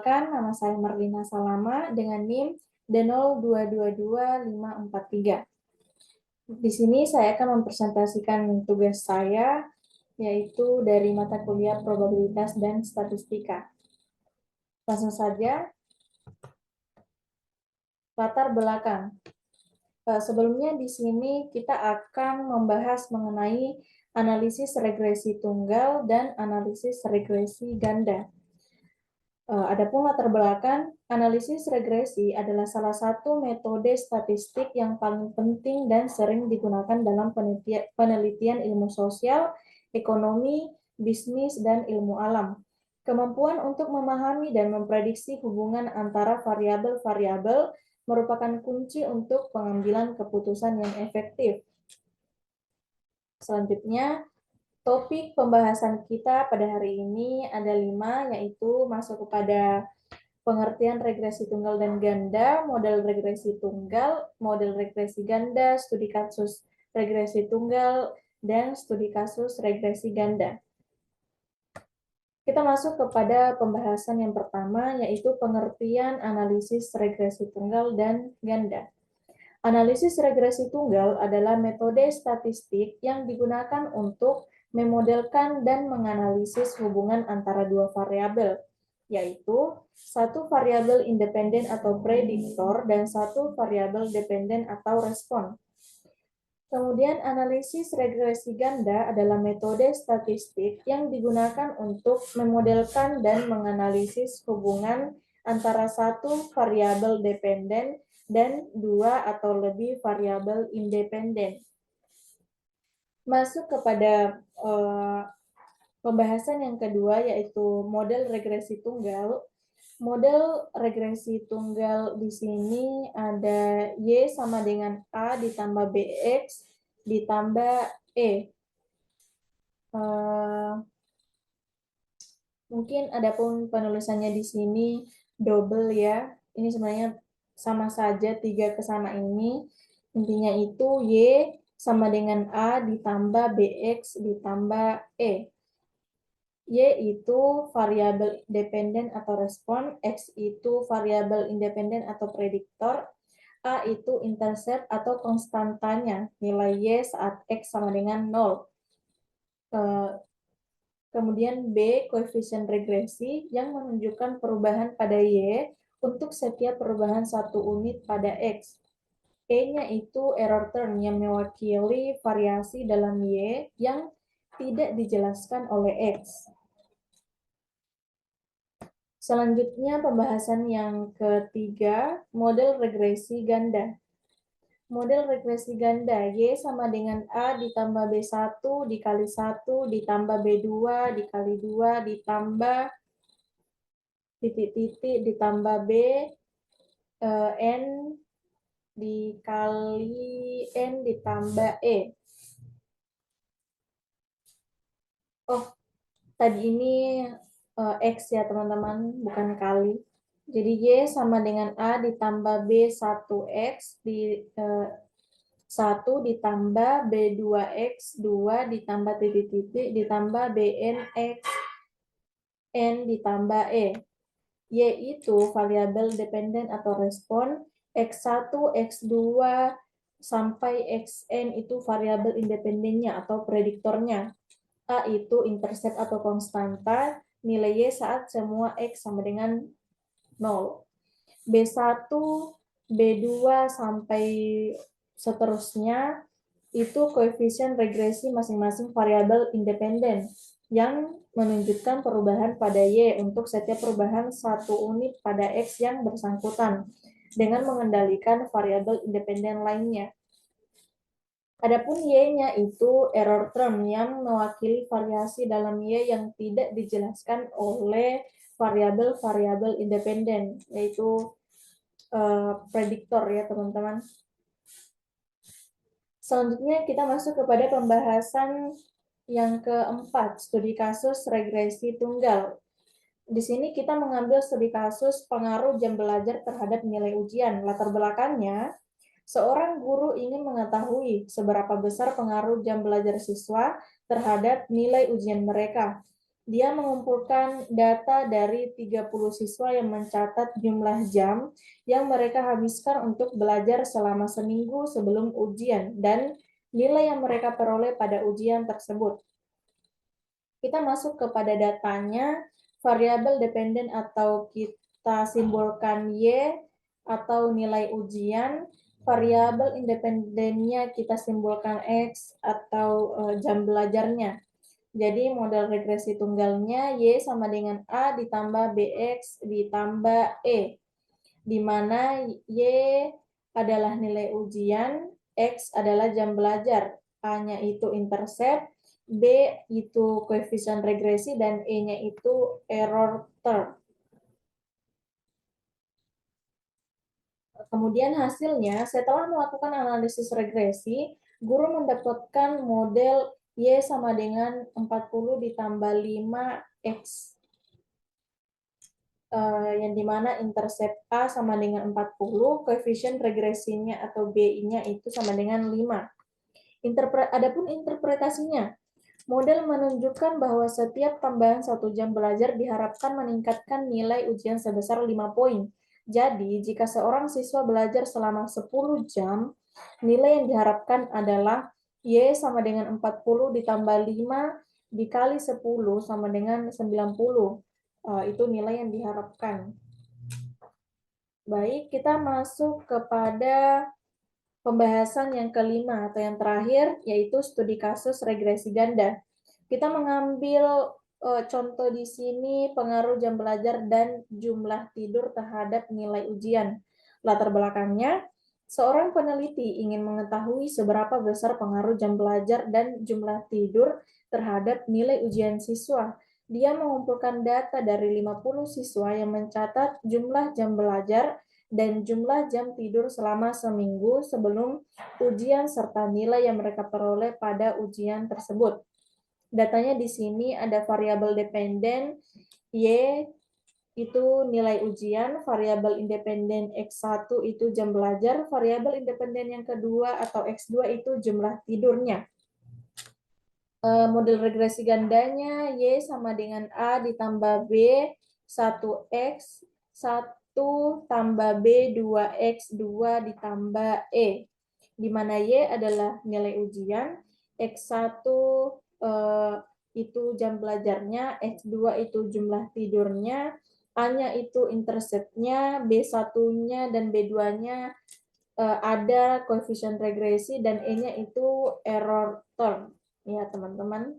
Perkenalkan, nama saya Marlina Salama dengan NIM D0222543. Di sini saya akan mempresentasikan tugas saya, yaitu dari mata kuliah probabilitas dan statistika. Langsung saja, latar belakang. Sebelumnya di sini kita akan membahas mengenai analisis regresi tunggal dan analisis regresi ganda. Adapun latar belakang, analisis regresi adalah salah satu metode statistik yang paling penting dan sering digunakan dalam penelitian ilmu sosial, ekonomi, bisnis, dan ilmu alam. Kemampuan untuk memahami dan memprediksi hubungan antara variabel-variabel merupakan kunci untuk pengambilan keputusan yang efektif. Selanjutnya, topik pembahasan kita pada hari ini ada 5, yaitu masuk kepada pengertian regresi tunggal dan ganda, model regresi tunggal, model regresi ganda, studi kasus regresi tunggal, dan studi kasus regresi ganda. Kita masuk kepada pembahasan yang pertama, yaitu pengertian analisis regresi tunggal dan ganda. Analisis regresi tunggal adalah metode statistik yang digunakan untuk memodelkan dan menganalisis hubungan antara dua variabel, yaitu satu variabel independen atau prediktor dan satu variabel dependen atau respon. Kemudian analisis regresi ganda adalah metode statistik yang digunakan untuk memodelkan dan menganalisis hubungan antara satu variabel dependen dan dua atau lebih variabel independen. Masuk kepada pembahasan yang kedua, yaitu model regresi tunggal. Model regresi tunggal di sini ada Y sama dengan A ditambah BX ditambah E. Mungkin adapun penulisannya di sini double ya. Ini sebenarnya sama saja 3 ke sana ini. Intinya itu Y sama dengan A ditambah BX ditambah E. Y itu variabel dependen atau respon, X itu variabel independen atau prediktor, A itu intercept atau konstantanya, nilai Y saat X sama dengan 0. Kemudian B, koefisien regresi yang menunjukkan perubahan pada Y untuk setiap perubahan 1 unit pada X. E-nya itu error term yang mewakili variasi dalam Y yang tidak dijelaskan oleh X. Selanjutnya pembahasan yang ketiga, model regresi ganda. Model regresi ganda, Y sama dengan A ditambah B1 dikali 1 ditambah B2 dikali 2 ditambah titik-titik ditambah B N dikali N ditambah E. Oh, tadi ini X ya teman-teman, bukan kali. Jadi Y sama dengan A ditambah B1X di 1 ditambah B2X 2 ditambah titik-titik ditambah BNX N ditambah E. Y itu variabel dependen atau respon, X1, X2 sampai Xn itu variabel independennya atau prediktornya. A itu intercept atau konstanta, nilai Y saat semua X sama dengan 0. B1, B2 sampai seterusnya itu koefisien regresi masing-masing variabel independen yang menunjukkan perubahan pada Y untuk setiap perubahan 1 unit pada X yang bersangkutan dengan mengendalikan variabel independen lainnya. Adapun Y-nya itu error term yang mewakili variasi dalam Y yang tidak dijelaskan oleh variabel-variabel independen, yaitu prediktor ya teman-teman. Selanjutnya kita masuk kepada pembahasan yang keempat, studi kasus regresi tunggal. Di sini kita mengambil studi kasus pengaruh jam belajar terhadap nilai ujian. Latar belakangnya, seorang guru ingin mengetahui seberapa besar pengaruh jam belajar siswa terhadap nilai ujian mereka. Dia mengumpulkan data dari 30 siswa yang mencatat jumlah jam yang mereka habiskan untuk belajar selama seminggu sebelum ujian dan nilai yang mereka peroleh pada ujian tersebut. Kita masuk kepada datanya, variabel dependen atau kita simbolkan Y atau nilai ujian, variabel independennya kita simbolkan X atau jam belajarnya. Jadi model regresi tunggalnya Y sama dengan A ditambah BX ditambah E, di mana Y adalah nilai ujian, X adalah jam belajar, A-nya itu intercept, B itu koefisien regresi, dan E-nya itu error term. Kemudian hasilnya, setelah melakukan analisis regresi, guru mendapatkan model Y sama dengan 40 ditambah 5X, yang dimana intercept A sama dengan 40, koefisien regresinya atau BI-nya itu sama dengan 5. Adapun interpretasinya, model menunjukkan bahwa setiap tambahan 1 jam belajar diharapkan meningkatkan nilai ujian sebesar 5 poin. Jadi, jika seorang siswa belajar selama 10 jam, nilai yang diharapkan adalah Y sama dengan 40 ditambah 5 dikali 10 sama dengan 90. Itu nilai yang diharapkan. Baik, kita masuk kepada pembahasan yang kelima atau yang terakhir, yaitu studi kasus regresi ganda. Kita mengambil contoh di sini pengaruh jam belajar dan jumlah tidur terhadap nilai ujian. Latar belakangnya, seorang peneliti ingin mengetahui seberapa besar pengaruh jam belajar dan jumlah tidur terhadap nilai ujian siswa. Dia mengumpulkan data dari 50 siswa yang mencatat jumlah jam belajar dan jumlah jam tidur selama seminggu sebelum ujian serta nilai yang mereka peroleh pada ujian tersebut. Datanya di sini ada variabel dependen Y itu nilai ujian, variabel independen X1 itu jam belajar, variabel independen yang kedua atau X2 itu jumlah tidurnya. Model regresi gandanya Y sama dengan A ditambah B 1X 1 tambah B 2X 2 ditambah E, di mana Y adalah nilai ujian, X1 itu jam belajarnya, X2 itu jumlah tidurnya, A-nya itu intercept-nya, B1-nya dan B2-nya ada koefisien regresi, dan E-nya itu error term. Ya, teman-teman.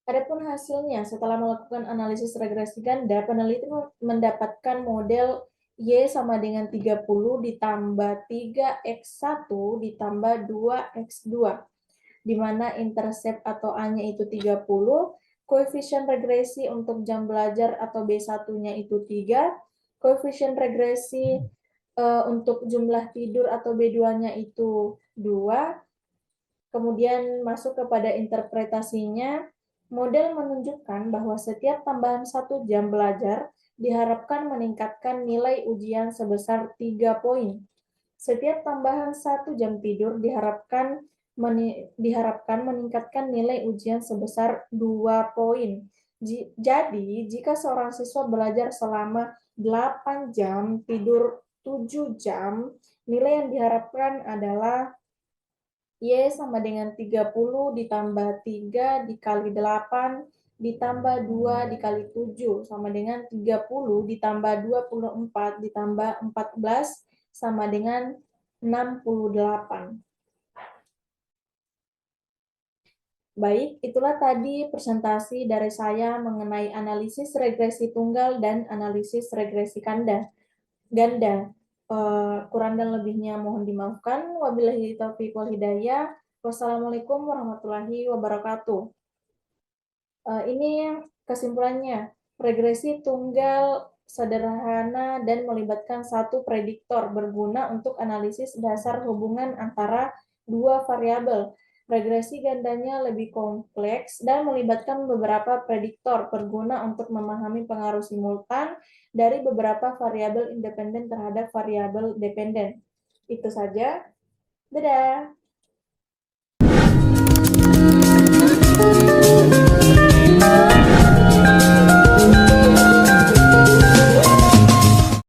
Adapun hasilnya, setelah melakukan analisis regresi ganda, peneliti mendapatkan model Y sama dengan 30 ditambah 3X1 ditambah 2X2, di mana intercept atau A-nya itu 30, koefisien regresi untuk jam belajar atau B1-nya itu 3, koefisien regresi untuk jumlah tidur atau B2-nya itu 2. Kemudian masuk kepada interpretasinya, model menunjukkan bahwa setiap tambahan 1 jam belajar diharapkan meningkatkan nilai ujian sebesar 3 poin. Setiap tambahan 1 jam tidur diharapkan meningkatkan nilai ujian sebesar 2 poin. Jadi, jika seorang siswa belajar selama 8 jam, tidur 7 jam, nilai yang diharapkan adalah Y sama dengan 30 ditambah 3 dikali 8 ditambah 2 dikali 7 sama dengan 30 ditambah 24 ditambah 14 sama dengan 68. Baik, itulah tadi presentasi dari saya mengenai analisis regresi tunggal dan analisis regresi ganda. Kurang dan lebihnya mohon dimaafkan. Wabillahi taufiq wal hidayah. Wassalamualaikum warahmatullahi wabarakatuh. Ini kesimpulannya. Regresi tunggal sederhana dan melibatkan satu prediktor berguna untuk analisis dasar hubungan antara dua variabel. Regresi gandanya lebih kompleks dan melibatkan beberapa prediktor berguna untuk memahami pengaruh simultan dari beberapa variabel independen terhadap variabel dependen. Itu saja. Dadah.